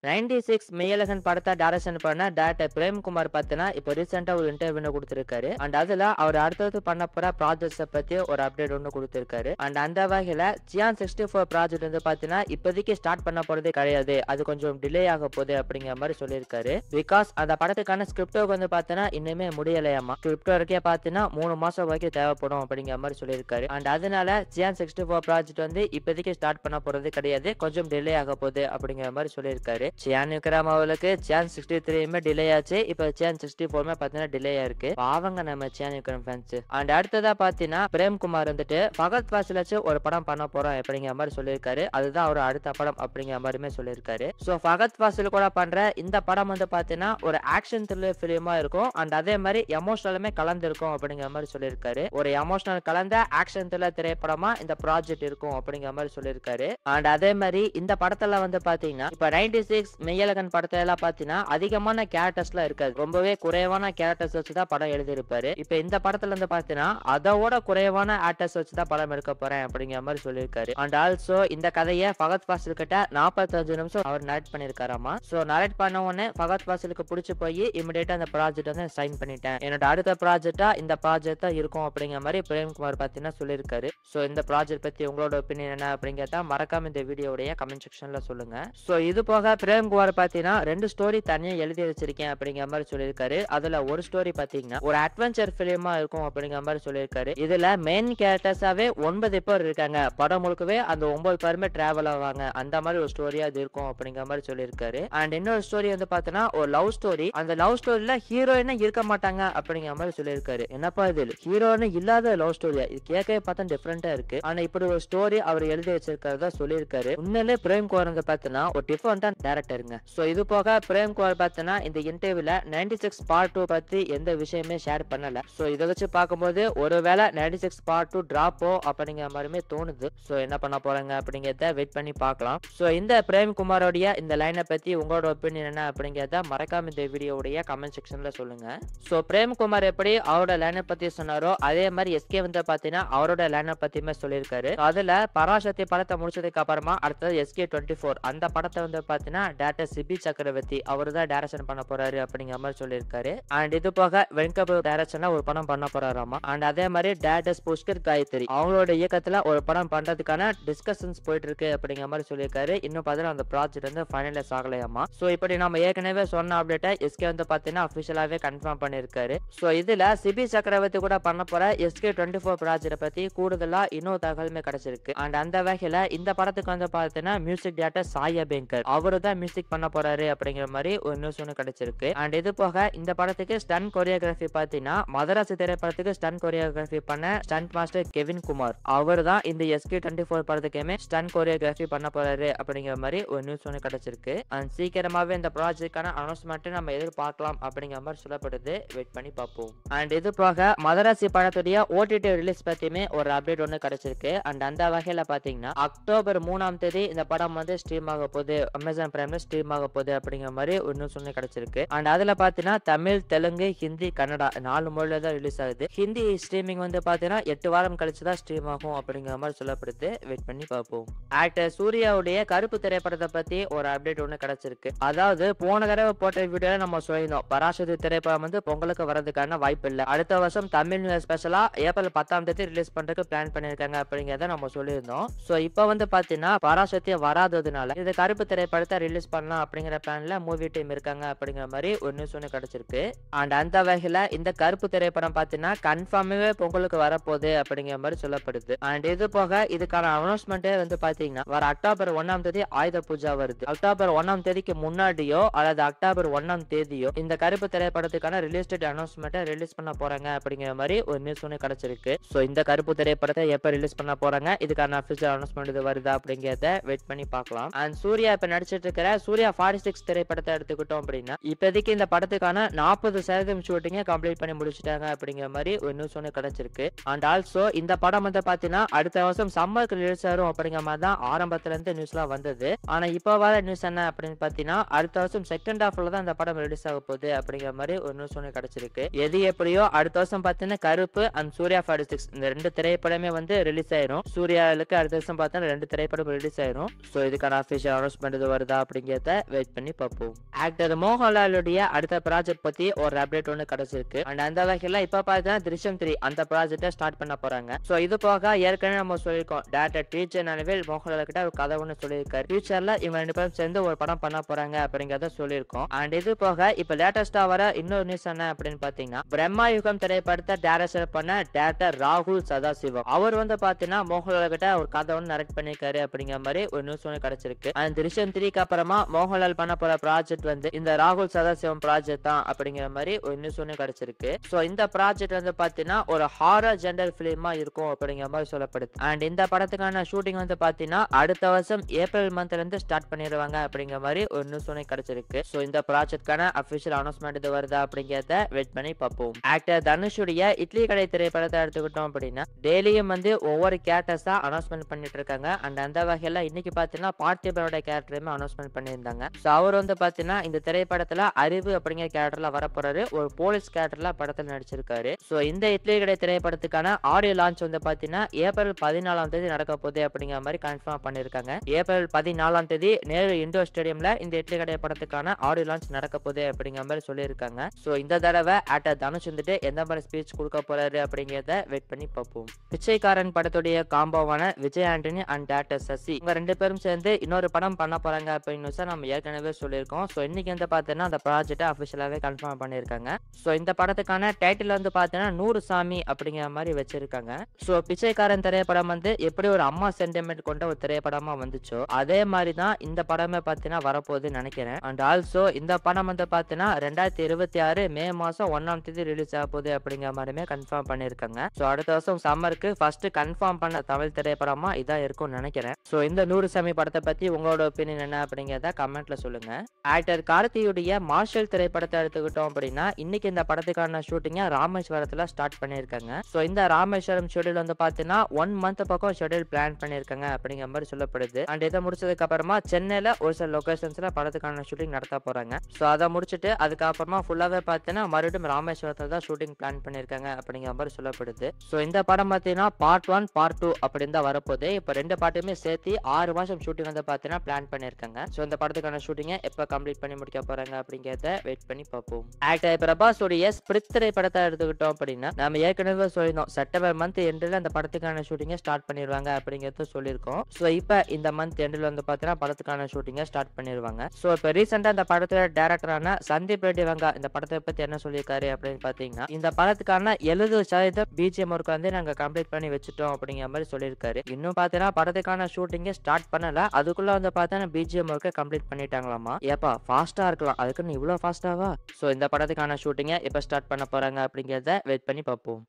96 மெய்யழகன் படத்தை டைரக்ஷன் பண்ண டைரக்டர் பிரேம்குமார் பார்த்தீங்கன்னா இப்போ ரீசெண்டா ஒரு இன்டர்வியூ கொடுத்திருக்காரு. அண்ட் அதுல அவர் அடுத்தது பண்ண போற ப்ராஜெக்ட்ஸை பத்தி ஒரு அப்டேட் ஒன்று கொடுத்திருக்காரு. அண்ட் அந்த வகையில சியான் 64 ப்ராஜெக்ட் வந்து பாத்தீங்கன்னா இப்போதைக்கு ஸ்டார்ட் பண்ண போறதே கிடையாது, அது கொஞ்சம் டிலே ஆக போகுது அப்படிங்கிற மாதிரி சொல்லியிருக்காரு. பிகாஸ் அந்த படத்துக்கான ஸ்கிரிப்ட் வந்து பாத்தீங்கன்னா இன்னுமே முடியலையாமா. ஸ்கிரிப்ட் வரைக்கும் பாத்தீங்கன்னா 3 மாசம் வரைக்கும் தேவைப்படும் அப்படிங்கிற மாதிரி சொல்லியிருக்காரு. அண்ட் அதனால சியான் 64 ப்ராஜெக்ட் வந்து இப்போதைக்கு ஸ்டார்ட் பண்ண போறது கிடையாது, கொஞ்சம் டிலே ஆக போகுது அப்படிங்கிற மாதிரி சொல்லியிருக்காரு. சியான் விக்ரம் அவர்களுக்கு சியான் 63 டிலே ஆச்சு, இப்போ சியான் 64 பாத்தீங்கன்னா டிலே ஆயிருக்கு. பாவங்க நம்ம சியான் விக்ரம் ஃபேன்ஸ். அண்ட் அடுத்ததா பாத்தீங்கன்னா பிரேம்குமார் வந்துட்டு ஃபகத் ஃபாசில் வச்சு ஒரு படம் பண்ண போறோம் அப்படிங்கிற மாதிரி சொல்லியிருக்காரு. அதுதான் அவர் அடுத்த படம் அப்படிங்கிற மாதிரிமே சொல்லியிருக்காரு. ஸோ ஃபகத் ஃபாசில் கூட பண்ற இந்த படம் வந்து பாத்தீங்கன்னா ஒரு ஆக்ஷன் த்ரில்லர் ஃபிலிமா இருக்கும். அண்ட் அதே மாதிரி எமோஷனலுமே கலந்துருக்கும் அப்படிங்கிற மாதிரி சொல்லியிருக்காரு. ஒரு எமோஷனல் கலந்த ஆக்ஷன் த்ரில்லர் திரைப்படமா இந்த ப்ராஜெக்ட் இருக்கும் அப்படிங்கிற மாதிரி சொல்லியிருக்காரு. அண்ட் அதே மாதிரி இந்த படத்துல வந்து பாத்தீங்கன்னா இப்ப 96 மெய்யழகன் படத்துல எல்லாம் பாத்தீங்கன்னா அதிகமான கேரக்டர்ஸ்லாம் இருக்காது, ரொம்பவே குறைவான கேரக்டர்ஸ் வச்சுதான் படம் எழுதியிருப்பாரு. இப்ப இந்த படத்துல வந்து பாத்தீங்கன்னா அதோட குறைவான ஆக்டர்ஸ் வச்சுதான் படம் எடுக்க போறேன் அப்படிங்கிற மாதிரி சொல்லியிருக்காரு. அண்ட் ஆல்சோ இந்த கதையை ஃபகத் ஃபாசில் கிட்ட 45 நிமிஷம் அவர் நரேட் பண்ணிருக்காராமா. சோ நரேட் பண்ண உடனே ஃபகத் ஃபாசிலுக்கு பிடிச்சு போய் இமிடியேட்டா அந்த ப்ராஜெக்ட் வந்து சைன் பண்ணிட்டேன், என்னோட அடுத்த ப்ராஜெக்டா இந்த ப்ராஜெக்ட் தான் இருக்கும் அப்படிங்கிற மாதிரி பிரேம்குமார் பாத்தீங்கன்னா சொல்லியிருக்காரு. சோ இந்த ப்ராஜெக்ட் பத்தி உங்களோட ஒப்பீனியன் என்ன அப்படிங்கிறத மறக்காம இந்த வீடியோடைய கமெண்ட் செக்ஷன்ல சொல்லுங்க. சோ இது போக பிரேம்குமார் பாத்தீங்கன்னா 2 ஸ்டோரி தனியா எழுதி வச்சிருக்கேன் அப்படிங்கிற மாதிரி சொல்லியிருக்காரு. அதுல ஒரு ஸ்டோரி பாத்தீங்கன்னா ஒரு அட்வென்ச்சர் பிலிமா இருக்கும் அப்படிங்கிற மாதிரி சொல்லியிருக்காரு. இதுல மெயின் கேரக்டர்ஸாவே 9 பேர் இருக்காங்க, படம் முழுக்கவே அந்த 9 பேருமே டிராவல் ஆவாங்க, அந்த மாதிரி ஒரு ஸ்டோரியா அது இருக்கும் அப்படிங்கிற மாதிரி சொல்லியிருக்காரு. அண்ட் இன்னொரு ஸ்டோரி வந்து பாத்தீங்கன்னா ஒரு லவ் ஸ்டோரி, அந்த லவ் ஸ்டோரியில ஹீரோயினா இருக்க மாட்டாங்க அப்படிங்கிற மாதிரி சொல்லியிருக்காரு. என்னப்பா இது ஹீரோயின் இல்லாத லவ் ஸ்டோரியா, இது கேட்கவே பார்த்தா டிஃபரெண்டா இருக்கு, ஆனா இப்படி ஒரு ஸ்டோரி அவர் எழுதி வச்சிருக்கிறதா சொல்லியிருக்காரு. உண்மையிலே பிரேம்குமார் வந்து பாத்தீங்கன்னா ஒரு டிஃபரெண்டான டேரக்டருங்க. சோ இது போக பிரேம்குமார் பாத்தீங்கன்னா இந்த இன்டர்வியூல 96 பார்ட் 2 பத்தி எந்த விஷயமே ஷேர் பண்ணல. சோ இதை வச்சு பார்க்கும்போது ஒருவேளை 96 பார்ட் 2 டிராப்போ அப்படிங்கிற மாதிரிமே தோணுது. சோ என்ன பண்ண போறாங்க அப்படிங்கறத வெயிட் பண்ணி பார்க்கலாம். சோ இந்த பிரேம்குமாரோடைய இந்த லைனை பத்தி உங்களோட ஒப்பீனியன் என்ன அப்படிங்கறத மறக்காம இந்த வீடியோடைய கமெண்ட் செக்ஷன்ல சொல்லுங்க. சோ பிரேம்குமார் எப்படி அவரோட லைனை பத்தி சொன்னாரோ அதே மாதிரி எஸ்கே வந்து பாத்தீங்கன்னா அவரோட லைனை பத்தியுமே சொல்லியிருக்காரு. அதுல பராசக்தி படத்தை முடிச்சதுக்கு அப்புறமா அடுத்தது SK 24 அந்த படத்தை வந்து பாத்தீங்கன்னா டைரக்டர் சிபி சக்கரவர்த்தி அவர் தான் டைரக்ஷன் பண்ண போறாரு அப்படிங்கிற மாதிரி சொல்லியிருக்காரு. அண்ட் இது போக வெங்கட் டைரக்ஷன்ல ஒரு படம் பண்ண போறாராமா. அண்ட் அதே மாதிரி டைரக்டர் புஷ்கர் காயத்ரி அவங்களோட இயக்கத்துல ஒரு படம் பண்றதுக்கான டிஸ்கஷன்ஸ் போயிட்டு இருக்கு அப்படிங்கிற மாதிரி சொல்லியிருக்காரு. இன்னும் பாத்தீங்கன்னா அந்த ப்ராஜெக்ட் வந்து ஃபைனலைஸ் ஆகலையாமா. சோ இப்படி நம்ம ஏற்கனவே சொன்ன அப்டேட்டை SK வந்து பாத்தீங்கன்னா அபிஷியலாவே கன்ஃபார்ம் பண்ணிருக்காரு. சோ இதுல சிபி சக்கரவர்த்தி கூட பண்ண போற SK 24 ப்ராஜெக்ட் பத்தி கூடுதலா இன்னொரு தகவலுமே கிடைச்சிருக்கு. அண்ட் அந்த வகையில இந்த படத்துக்கு வந்து பாத்தீங்கன்னா மியூசிக் டைரக்டர் சாய் அபியங்கர் அவரு தான் மியூசிக் பண்ண போறாரு அப்படிங்கிற மாதிரி ஒரு நியூஸ் ஒன்று கிடைச்சிருக்கு. அண்ட் இது போக இந்த படத்துக்கு ஸ்டன் கொரியோகிராஃபி பாத்தீங்கன்னா மதராசி திரைப்படத்துக்கு ஸ்டன் கொரியோகிராஃபி பண்ண ஸ்டன்ட் மாஸ்டர் கெவின் குமார் அவர் தான் இந்த SK 24 படத்துக்குமே ஸ்டன் கொரியோகிராஃபி பண்ண போறாரு அப்படிங்கிற மாதிரி ஒரு நியூஸ் ஒன்று கிடைச்சிருக்கு. அண்ட் சீக்கிரமாவே இந்த ப்ராஜெக்டான அனௌன்ஸ்மெண்ட் நம்ம எதிர்பார்க்கலாம் அப்படிங்கிற மாதிரி சொல்லப்படுது, வெயிட் பண்ணி பார்ப்போம். அண்ட் இது போக மதராசி படத்துடைய OTT ரிலீஸ் பத்தியுமே ஒரு அப்டேட் ஒன்று கிடைச்சிருக்கு. அண்ட் அந்த வகையில பாத்தீங்கன்னா அக்டோபர் 3ஆம் தேதி இந்த படம் வந்து ஸ்ட்ரீம் ஆக போகுது, அமேசான் பிரைம்ல ஸ்ட்ரீம் ஆக போகுது அப்படிங்கிற மாதிரி ஒரு நியூஸ் ஒன்று கிடைச்சிருக்கு. அண்ட் அதுல பாத்தீங்கன்னா தமிழ், தெலுங்கு, ஹிந்தி, கன்னடா 4 மொழியில தான் ரிலீஸ் ஆகுது. ஹிந்தி ஸ்ட்ரீமிங் வந்து பாத்தீங்கன்னா 8 வாரம் கழிச்சு தான் ஸ்ட்ரீம் ஆகும் அப்படிங்கிற மாதிரி சொல்லப்படுது, வெயிட் பண்ணி பார்ப்போம். ஆக்டர் சூர்யாவுடைய கருப்பு திரைப்படத்தை பத்தி ஒரு அப்டேட் ஒன்று கிடைச்சிருக்கு. அதாவது போன தடவை போட்ட வீடியோல நம்ம சொல்லியிருந்தோம் பராசக்தி திரைப்படம் வந்து பொங்கலுக்கு வரதுக்கான வாய்ப்பு இல்லை, அடுத்த வருஷம் தமிழ் ஸ்பெஷலா ஏப்ரல் 10ஆம் தேதி ரிலீஸ் பண்றதுக்கு பிளான் பண்ணிருக்காங்க அப்படிங்கறத நம்ம சொல்லியிருந்தோம். சோ இப்போ வந்து பாத்தீங்கன்னா பராசக்தி வராததுனால இந்த கருப்பு திரைப்படத்தை ரிலீஸ் பண்ணலாம் அப்படிங்கிற பிளான்ல மூவி டீம் இருக்காங்க அப்படிங்கிற மாதிரி ஒரு நியூஸ் ஒன்று கிடைச்சிருக்கு. அண்ட் அந்த வகையில இந்த கருப்பு திரைப்படம் பாத்தீங்கன்னா கன்ஃபார்மே பொங்கலுக்கு வரப்போகுது அப்படிங்கிற மாதிரி சொல்லப்படுது. அண்ட் இது போக இதுக்கான அனௌன்ஸ்மெண்ட் வந்து பாத்தீங்கன்னா வர அக்டோபர் 1ஆம் தேதி ஆயுத பூஜா வருது. அக்டோபர் 1ஆம் தேதிக்கு முன்னாடியோ அல்லது அக்டோபர் 1ஆம் தேதியோ இந்த கருப்பு திரைப்படத்துக்கான ரிலீஸ் டேட் அனௌன்ஸ்மெண்ட் ரிலீஸ் பண்ண போறாங்க அப்படிங்கிற மாதிரி ஒரு நியூஸ் ஒன்று கிடைச்சிருக்கு. சோ இந்த கருப்பு திரைப்படத்தை எப்ப ரிலீஸ் பண்ண போறாங்க, இதுக்கான அபிஷியல் அனௌன்ஸ்மெண்ட் இது வருதா அப்படிங்கறத வெயிட் பண்ணி பார்க்கலாம். அண்ட் சூர்யா இப்ப நடிச்சிட்டு இருக்கிற சூர்யா 46 திரைப்படத்தை எடுத்துக்கிட்டோம் அப்படின்னா இப்போதைக்கு இந்த படத்துக்கான 40% ஷூட்டிங்க கம்ப்ளீட் பண்ணி முடிச்சிட்டாங்க அப்படிங்கிற மாதிரி ஒரு நியூஸ் ஒன்று கிடைச்சிருக்கு. அண்ட் ஆல்சோ இந்த படம் வந்து பாத்தீங்கன்னா அடுத்த வருஷம் சம்மருக்கு ரிலீஸ் ஆகும் அப்படிங்கிற மாதிரி தான் ஆரம்பத்துல இருந்து நியூஸ்லாம் வந்தது. ஆனா இப்போ வர நியூஸ் என்ன அப்படின்னு பாத்தீங்கன்னா அடுத்த வருஷம் செகண்ட் ஹாஃப்ல தான் இந்த படம் ரிலீஸ் ஆக போகுது அப்படிங்கிற மாதிரி ஒரு நியூஸ் ஒன்று கிடைச்சிருக்கு. எது எப்படியோ அடுத்த வருஷம் பாத்தீங்கன்னா கருப்பு அண்ட் சூர்யா 46 இந்த 2 திரைப்படமே வந்து ரிலீஸ் ஆயிரும். சூர்யாவுக்கு அடுத்த வருஷம் பார்த்தா 2 திரைப்படம் ரிலீஸ் ஆயிரும். சோ இதுக்கான அபிஷியல் அனௌன்ஸ்மெண்ட் இது வருதா அப்படி அப்படிங்கிறத வெயிட் பண்ணி பார்ப்போம். ஆக்டர் மோகன்லாலுடைய அடுத்த ப்ராஜெக்ட் பத்தி ஒரு அப்டேட் ஒன்று கிடைச்சிருக்கு. அண்ட் அந்த வகையில இப்ப பார்த்தீங்கன்னா திருஷ்யம் 3 அந்த ப்ராஜெக்டை ஸ்டார்ட் பண்ண போறாங்க. சோ இது போக ஏற்கனவே நம்ம சொல்லியிருக்கோம், டேரக்டர் டிஜே ஞானவேல் மோகன்லால் கிட்ட ஒரு கதை ஒன்று சொல்லியிருக்காரு. ஃபியூச்சர்ல இவங்க 2 பேரும் சேர்ந்து ஒரு படம் பண்ண போறாங்க அப்படிங்கறத சொல்லியிருக்கோம். அண்ட் இது போக இப்ப லேட்டஸ்டா வர இன்னொரு நியூஸ் என்ன அப்படின்னு பாத்தீங்கன்னா, பிரம்மா யுகம் திரைப்படத்தை டைரக்ஷன் பண்ண டேரக்டர் ராகுல் சதாசிவம் அவர் வந்து பாத்தீங்கன்னா மோகன்லால் கிட்ட ஒரு கதை ஒன்று நரேட் பண்ணிருக்காரு அப்படிங்கிற மாதிரி ஒரு நியூஸ் ஒன்று கிடைச்சிருக்கு. அண்ட் திருஷ்யம் 3க்கு அப்புறமா மோகன்லால் பண்ண போற ப்ராஜெக்ட் வந்து இந்த ராகுல் சதாசிவம் ப்ராஜெக்ட் தான் அப்படிங்கிற மாதிரி ஒரு நியூஸ் ஒன்று கிடைச்சிருக்கு. சோ இந்த ப்ராஜெக்ட் வந்து பாத்தீங்கன்னா ஒரு ஹாரர் ஜெண்டர் பிலிமா இருக்கும் அப்படிங்கிற மாதிரி சொல்லப்படுது. அண்ட் இந்த படத்துக்கான ஷூட்டிங் வந்து பாத்தீங்கன்னா அடுத்த வருஷம் ஏப்ரல் மந்த்ல இருந்து ஸ்டார்ட் பண்ணிடுவாங்க அப்படிங்கிற மாதிரி ஒரு நியூஸ் ஒன்று கிடைச்சிருக்கு. சோ இந்த ப்ராஜெக்ட்கான அபிஷியல் அனௌன்ஸ்மெண்ட் இது வருதா அப்படிங்கறத வெயிட் பண்ணி பார்ப்போம். ஆக்டர் தனுஷுடைய இட்லி கடை திரைப்படத்தை எடுத்துக்கிட்டோம் அப்படின்னா டெய்லியும் வந்து ஒவ்வொரு கேரக்டர்ஸா அனௌன்ஸ்மெண்ட் பண்ணிட்டு இருக்காங்க. அண்ட் அந்த வகையில இன்னைக்கு பாத்தீங்கன்னா பார்த்திபனோட கேரக்டருமே அனௌன்ஸ்மெண்ட் பண்ணியிருந்தாங்க. சோ அவர் வந்து பாத்தீங்கன்னா இந்த திரைப்படத்துல அறிவு அப்படிங்கிற கேரக்டர்ல வரப்போறாரு. ஒரு போலீஸ் கேரக்டர்ல படத்துல நடிச்சிருக்காரு. சோ இந்த இட்லி கடை திரைப்படத்துக்கான ஆடியோ லான்ச் வந்து பாத்தீங்கன்னா ஏப்ரல் 14ஆம் தேதி நடக்க போகுது அப்படிங்கிற மாதிரி கன்ஃபார்ம் பண்ணிருக்காங்க. ஏப்ரல் 14ஆம் தேதி நேரு இண்டோர் ஸ்டேடியம்ல இந்த இட்லி கடை படத்துக்கான ஆடியோ லான்ச் நடக்க போகுது அப்படிங்கிற மாதிரி சொல்லியிருக்காங்க. சோ இந்த தடவை ஆக்டர் தனுஷ் வந்துட்டு எந்த மாதிரி ஸ்பீச் கொடுக்க போறாரு அப்படிங்கறத வெயிட் பண்ணி பார்ப்போம். பிச்சைக்காரன் படத்துடைய காம்போவான விஜய் ஆண்டனி அண்ட் டேரக்டர் சசி இவங்க 2 பேரும் சேர்ந்து இன்னொரு படம் பண்ண போறாங்க அப்படின்னு நம்ம ஏற்கனவே சொல்லியிருக்கோம். சோ இன்னைக்கு வந்து பாத்தீங்கன்னா அந்த ப்ராஜெக்ட் அபிஷியலாவே கன்ஃபார்ம் பண்ணிருக்காங்க. சோ இந்த படத்துக்கான டைட்டில் வந்து பாத்தீங்கன்னா 100 சாமி அப்படிங்கிற மாதிரி வச்சிருக்காங்க. சோ பிச்சைக்காரன் திரைப்படம் வந்து எப்படி ஒரு அம்மா சென்டிமெண்ட் கொண்ட ஒரு திரைப்படமா வந்துச்சோ அதே மாதிரி தான் இந்த படமே பாத்தீங்கன்னா வரப்போகுதுன்னு நினைக்கிறேன். அண்ட் ஆல்சோ இந்த படம் வந்து பாத்தீங்கன்னா 2026 மே மாசம் 1ஆம் தேதி ரிலீஸ் ஆக போகுது அப்படிங்கிற மாதிரியுமே கன்ஃபார்ம் பண்ணிருக்காங்க. சோ அடுத்த வருஷம் சம்மருக்கு ஃபர்ஸ்ட் கன்ஃபார்ம் பண்ண தமிழ் திரைப்படமா இதான் இருக்கும்னு நினைக்கிறேன். சோ இந்த 100 சாமி படத்தை பத்தி உங்களோட ஒப்பீனியன் என்ன அப்படிங்கறத கமெண்ட்ல சொல்லுங்க. ஆக்டர் கார்த்தியுடைய மார்ஷல் திரைப்படத்தை எடுத்துக்கிட்டோம் அப்படின்னா இன்னைக்கு இந்த படத்துக்கான ஷூட்டிங்க ராமேஸ்வரத்துல ஸ்டார்ட் பண்ணிருக்காங்க. சோ இந்த ராமேஸ்வரம் ஷெட்யூல் வந்து பாத்தீங்கன்னா 1 மந்த் பக்கம் ஷெட்யூல் பிளான் பண்ணிருக்காங்க அப்படிங்கிற மாதிரி சொல்லப்படுது. அண்ட் இதை முடிச்சதுக்கு அப்புறமா சென்னையில ஒரு சில லொகேஷன்ஸ்ல படத்துக்கான ஷூட்டிங் நடத்த போறாங்க. சோ அதை முடிச்சுட்டு அதுக்கப்புறமா ஃபுல்லாவே பாத்தீங்கன்னா மறுபடியும் ராமேஸ்வரத்துல தான் ஷூட்டிங் பிளான் பண்ணிருக்காங்க அப்படிங்கிற மாதிரி சொல்லப்படுது. சோ இந்த படம் பாத்தீங்கன்னா பார்ட் 1 பார்ட் 2 அப்படின்னு தான் வரப்போகுது. இப்ப 2 பாட்டுமே சேர்த்து 6 மாசம் ஷூட்டிங் வந்து பாத்தீங்கன்னா பிளான் பண்ணிருக்காங்க. சோ இந்த படத்துக்கான ஷூட்டிங்க எப்ப கம்ப்ளீட் பண்ணி முடிக்க போறாங்க அப்படிங்கறத வெயிட் பண்ணி பார்ப்போம். ஆக்டர் பிரபாஸ் உடைய ஸ்பிரிட் திரைப்படத்தை எடுத்துக்கிட்டோம் அப்படின்னா நம்ம ஏற்கனவே சொல்லியிருந்தோம் செப்டம்பர் மந்த் எண்டில் அந்த படத்துக்கான ஷூட்டிங்கை ஸ்டார்ட் பண்ணிடுவாங்க அப்படிங்கிறது சொல்லியிருக்கோம். ஸோ இப்போ இந்த மந்த் எண்டில் வந்து பார்த்தீங்கன்னா படத்துக்கான ஷூட்டிங்கை ஸ்டார்ட் பண்ணிடுவாங்க. ஸோ இப்போ ரீசெண்டாக அந்த படத்தோட டேரக்டரான சந்தீப் ரெட்டி வங்கா இந்த படத்தை பற்றி என்ன சொல்லியிருக்காரு அப்படின்னு பார்த்தீங்கன்னா இந்த படத்துக்கான 70% பிஜிஎம் ஒர்க் வந்து நாங்கள் கம்ப்ளீட் பண்ணி வச்சுட்டோம் அப்படிங்கிற மாதிரி சொல்லியிருக்காரு. இன்னும் பார்த்தீங்கன்னா படத்துக்கான ஷூட்டிங்கை ஸ்டார்ட் பண்ணல, அதுக்குள்ள வந்து பார்த்தீங்கன்னா பிஜிஎம் ஒர்க்கை கம்ப்ளீட் பண்ணிட்டாங்களாமா. ஏப்பா ஃபாஸ்ட்டாக இருக்கலாம், அதுக்குன்னு இவ்வளோ ஃபாஸ்ட்டாவா? ஸோ இந்த படத்துக்கான ஷூட்டிங்கை எப்போ ஸ்டார்ட் பண்ண போகிறாங்க அப்படிங்கிறத வெயிட் பண்ணி பார்ப்போம்.